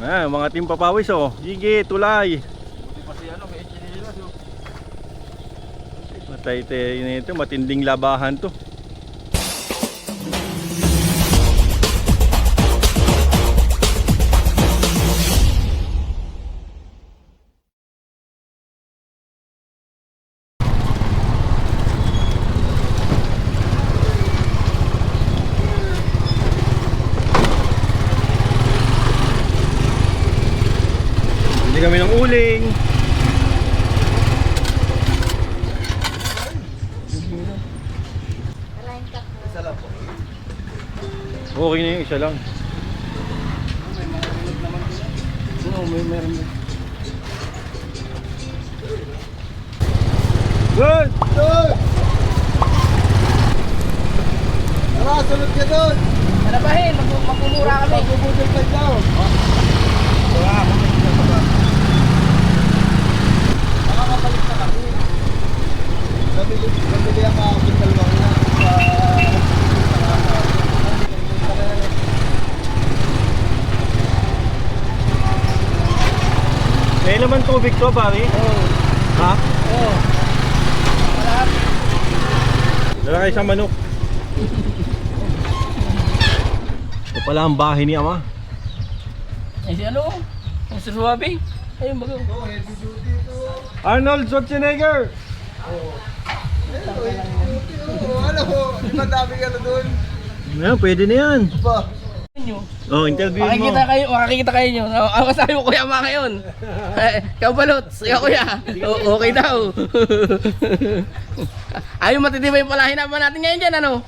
Mga team papawis oh. Sige, tulay. Buti pa si ano, may chinilas yun. Matay-tay nito, matinding labahan to. Bili kami ng uling. Isa lang po. Okay na yung isa lang. May mga ulog naman din. Oo, meron din. Good! Doon! Tara, sunod ka doon! Manabahin, magmumura kami. Magbubudol ka daw. Wala ako may isa. Nakakabalik na kami. Nabili ang mga dalawang na sa... May laman tubig to, pare? Oo. Ha? Oo. Dala kayo sa manok. Ito pala ang bahay ni Ama. Ay si ano? Ang susuwabi. Ayun bago. Oo, heavy duty ito. Arnold Schwarzenegger! Ano po? Di ba daming ano doon? Pwede na yan. Ba? Oh, interview mo. Makikita kayo nyo. Ang sabi mo kuya ma ngayon. Ikaw balot. Ikaw kuya. Okay daw. Ayaw matitibay yung palahin naman natin ngayon dyan ano.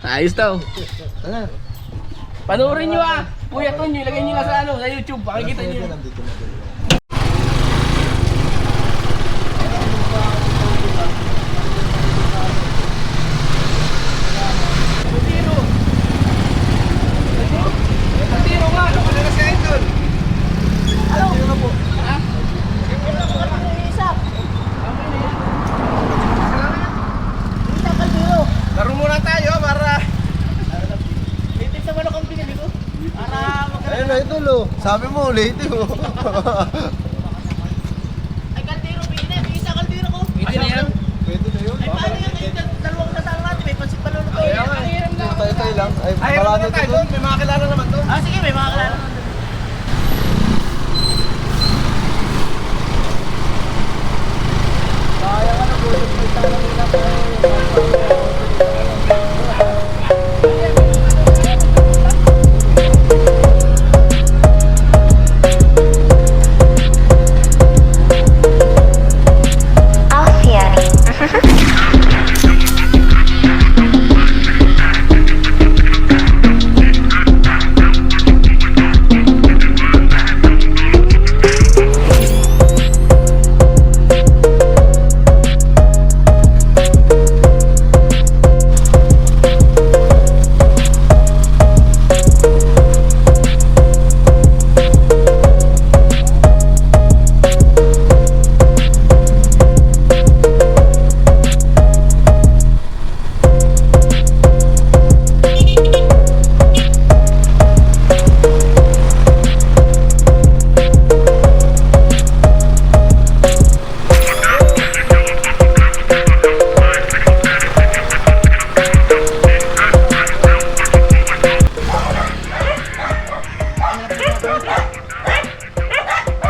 Ayos daw. Ano? Panoorin nyo ah. Kuya Tonyo, ilagay nyo lang sa ano, sa YouTube. Makikita nyo. Nandito na din. Tiro. Tiro nga. Ano na si Idol? Ano? Ano po? Ha? Laro muna tayo para... Litip sa manok ang pinili ko. Para Ayun na Idol oh. Sabi mo ulit oh. Ay, kaldero, pinit. Isa kaldero ko. Pwede na yan. Pwede na yun. Ay, paano yan? Ay, dalawang kasama natin. May pansit pa lolo ko. Ay, tayo lang. Ay, marami ito doon. May mga kilala naman doon. Ah, sige, may mga kalala. Sayang ano po. May talang nila.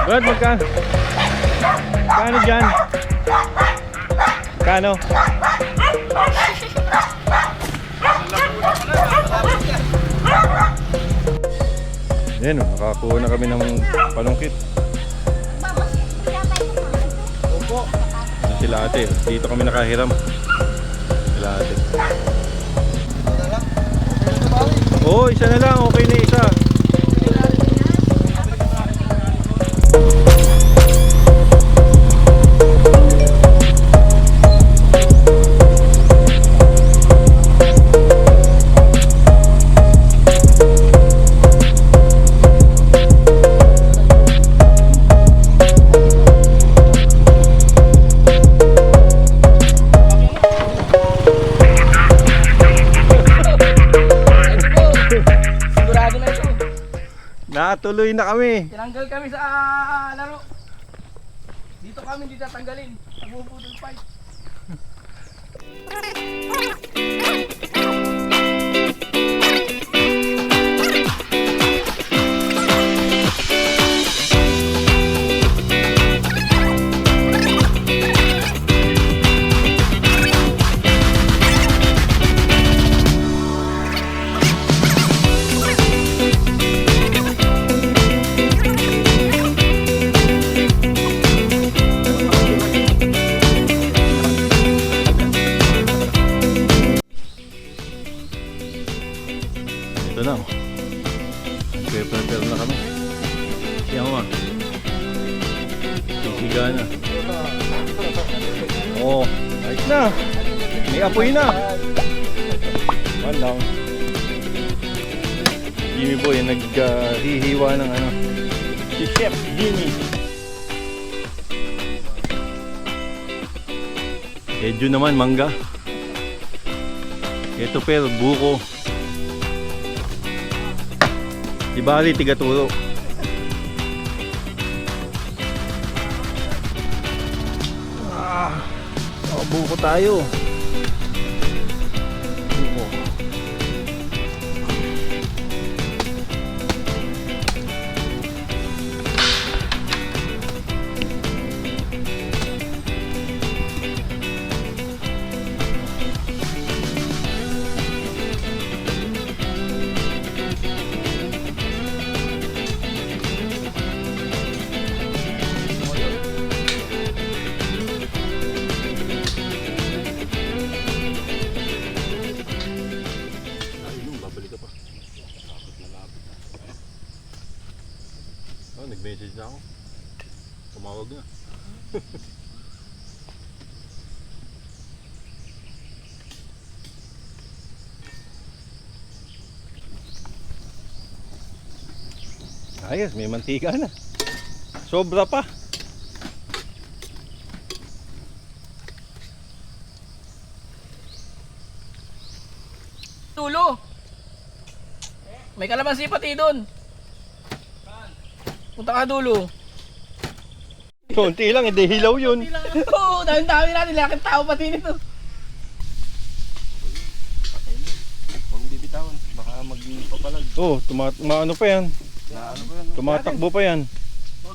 Brad, magkano? Kano dyan? Kano? Yan o, nakakuha na kami ng palungkit. Opo. Yan sila ate, dito kami nakahiram. Sila ate. Ito na lang. Ito ba? Oo, isa na lang, okay na isa. Sigurado na ito. Natuloy na kami. Tinanggal kami sa laro. Dito kami hindi tatanggalin. Nagbubudol fight. Ito na. Prepare na kami. Siya mo. Sisiga na. Oo. Ayos na. May apoy na. One down. Jimmy Boy yung naghihiwa ng ano. Si Chef Jimmy. Edyo naman, mangga. Ito pero buko. Di bali, tigaturo. Buko tayo. Buko. Nag-message na ako. Tumawag na. Ayos, may mantika na. Sobra pa. Tulo. May kalamansi pati doon. Punta ka dulo. Konti lang, hindi hilaw yun. Oo, dami-dami natin. Laking tao pati nito. Huwag bibitawan. Baka magpapalag. Oh, maano pa yan. Ano ba yan? Tumatakbo pa yan.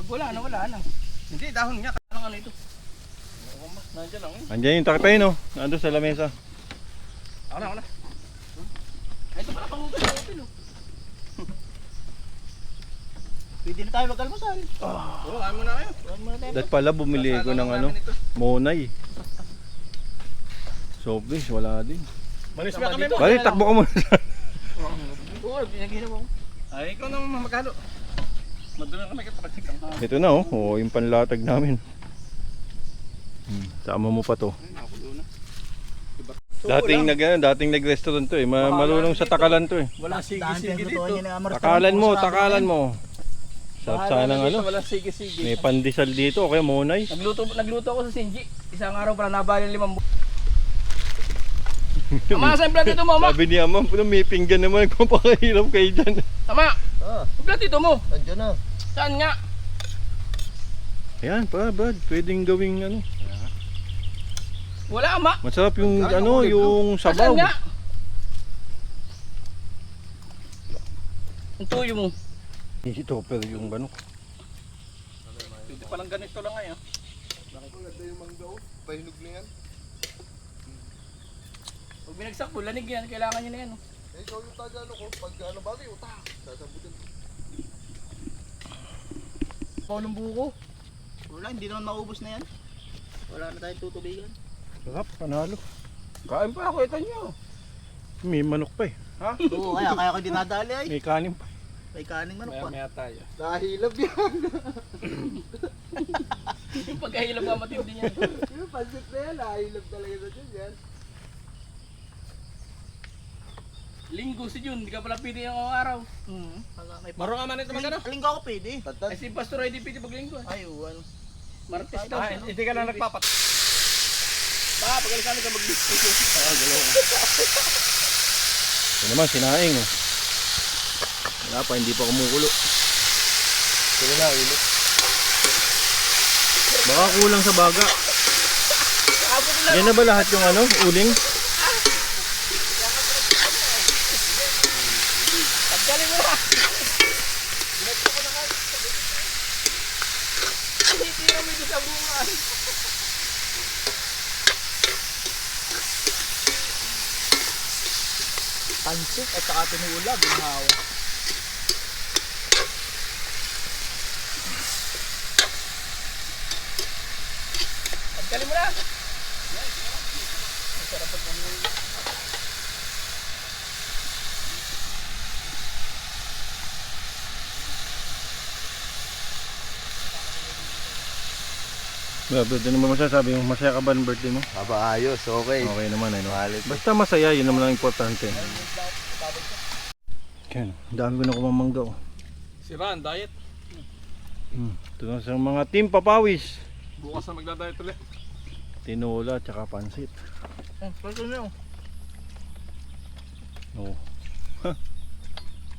Wala na. Hindi, dahon niya. Ano ito? Nandiyan lang eh. Andiyan yung takpay no. Nandun sa lamesa. Ako na. Ito pala pangupin. Pwede na tayo mag-almusal. Oo, kaya mo na kayo. Dat pala bumili ko ng ano, monay. Sobres, wala din. Manis ba kami mo? Bali, takbo ka muna. Oo, pinaghinap ako. Ay, ikaw naman magkano. Madulang kami kapatid ka. Ito na oh, oh yung panlatag namin. Sama mo pa to. Dating nag-restaurant to eh. Marunong sa takalan to eh. Wala sige-sige dito. Takalan mo. Sarap sana ng ano. Wala sige-sige. May pandesal dito, okay monay. Nagluto ako sa Sinji. Isang araw para nabali 5 buwan. Tama sa implant dito mo, ama. Sabi niya, ma'am, may pinggan naman. Kupakahirap kayo dyan. Tama. Implant dito mo. Nandiyan na. Saan nga? Ayan, pa, Brad. Pwedeng gawing ano. Wala, ama. Masarap yung ano, yung sabaw. Saan nga? Ang tuyo mo. Ito, pero yung ano. Pwede palang ganito lang ngayon. Pahinog na yan. Pag binagsak mo, lanig yan. Kailangan nyo na yan. Eh, ikaw yung taga ano ko. Pag ano bagay, utak. Sasabutin. Ng buko. Wala, hindi naman maubos na yan. Wala na tayong tutubigan. Sarap, panalo. Kain pa ako, ito nyo. May manok pa eh. Ha? Oo, kaya ko dinadali ay. May kanin pa. May kaning manok pa. Maya tayo. Nahilab yan. Yung pagkahilap ka matindi niya. Yung pansit na yan, nahilab talaga na dyan yan. Linggo si Jun, hindi ka pala pwede yung araw. May Marunong ka man ito magano? Linggo ako pwede. Ay si Pastor ay di pwede pag linggo. Ay, ano. Martes daw. Ay, hindi ka lang nagpapat. Baka pagkalisan ka mag-discuss. Ito naman, sinaing oh. Wala pa, hindi pa kumukulo. Sige na, init. Baka kulang sa baga. Yan na ba lahat yung ano, uling? Pagkalim mo na! Titira mo ito sa bungan. Pansit at saka tinula, ginhawa. Pagkalim mo na! Ano naman masasabi mo? Masaya ka ba ng birthday mo? Aba, ayos, okay. Okay naman eh, no? Malit. Basta masaya, yun naman ang importante. Yan, dami ko na kumamangga oh. Si Ran, diet. Ito na sa mga team papawis. Bukas na magda-diet ulit. Tinola at saka pansit. Pwede na yun. Oh.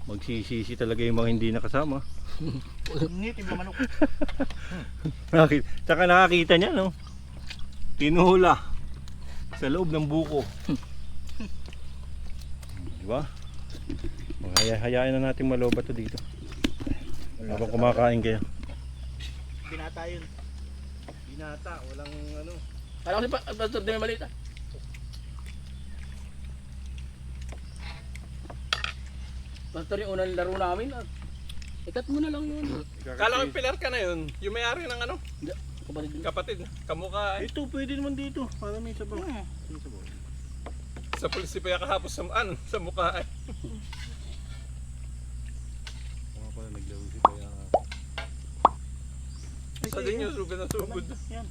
Magsisisi talaga yung mga hindi nakasama. Ngitim na manok. Tsaka nakakita niya, no? Tinola sa loob ng buko. Diba? Hayaan na natin maloba to dito. Habang kumakain kayo. Binata yun. Binata, walang ano. Kala ko si Pastor di may malita. Pastor yung unang laro namin. Ikat mo na lang yun. Kala ko pilar ka na yun. Yung may-ari ng ano? Kapatid din. Kapatid. Kamukha eh. Ito pwede naman dito. Para may sabaw. Sa pulisipaya kahapos sa sa mukha eh. Mga pala naglaro si kaya. Sa din yung subi na sugod. Yan.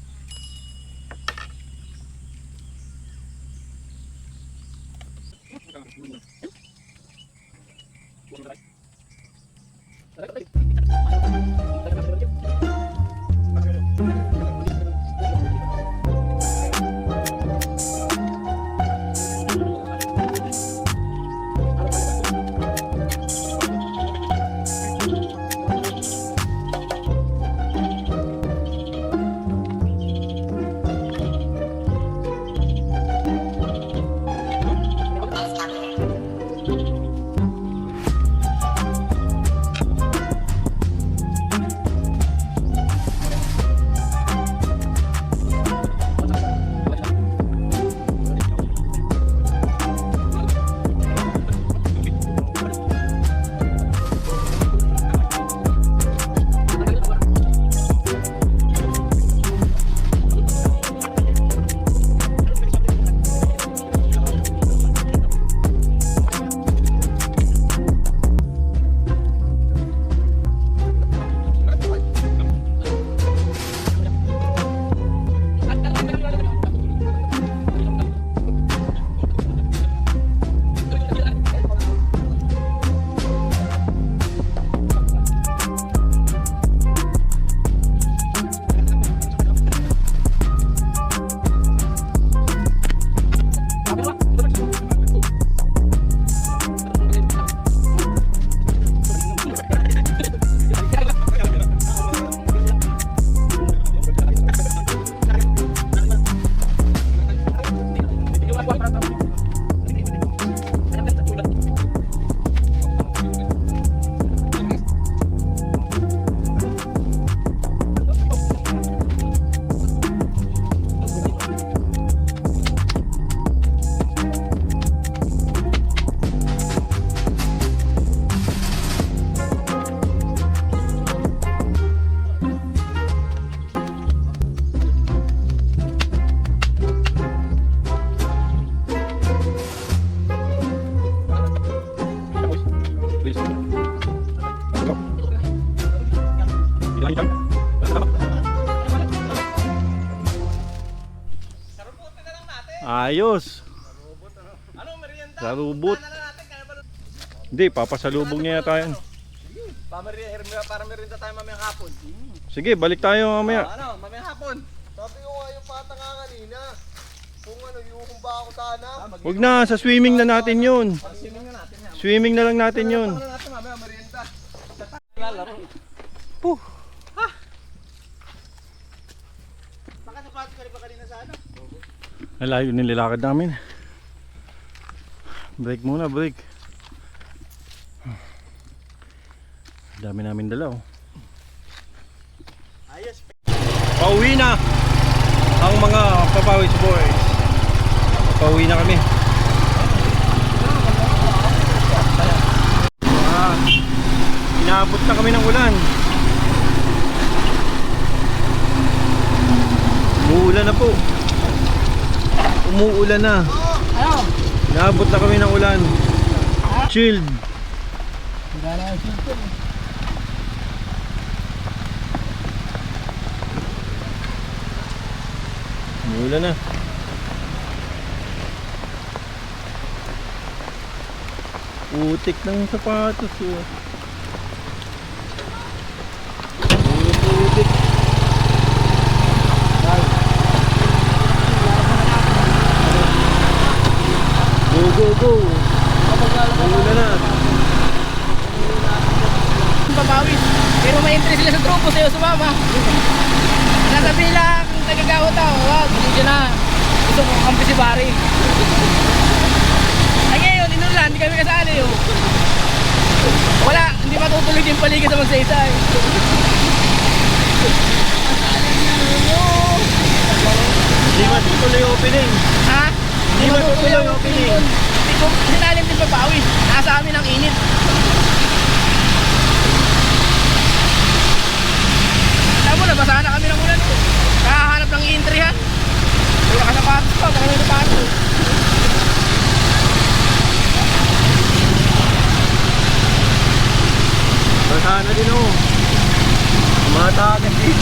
Ayos. Anong merienda? Sarubot. Ano natin? Kaya ba? Hindi, papasalubong niya tayo. Para merienda tayo mamayang hapon. Sige, balik tayo mamaya. Ano? Mamayang hapon. Sabi ko nga yung pata nga kanina. Kung ano, yung ba ako sana? Huwag na, sa swimming na natin yun. Swimming na natin yan. Swimming na lang natin yun. Ano natin mamaya, merienda. Lalaro. Baka sapatos ka rin pa kanina sa ano? Ang layo nililakad namin. Break muna, break. Dami namin dala, oh. Ayos. Pauwi na ang mga Papawis boys. Pauwi na kami. Inaabot na kami ng ulan. Umuulan na po. Umuulan na. Ano? Inaabot na kami ng ulan. Chilled. Wala na yung silpon. Umuulan na. Utik ng sapatos, oh. Utik. Go, go, go. Umuulan na. Papawis. Pero may entry sila sa grupo sa'yo sumama. Nasabi lang, nagagawa tao. Wag, hindi na. Gusto ko kampi si Barry. Ay ngayon, inulan, hindi kami kasali. Oh. Wala, hindi matutuloy yung paligid sa magsaysay. Hindi matutuloy yung opening. Ha? Hindi matutuloy yung opening. Hindi ko sinalim din papawis. Nasa amin ang init. Alam mo, nabasa na kami ng ulan. Kakahanap ng i-entryhan. Wala ka sapatos pa, baka may sapatos. Basahan na din, oh. Matakas din.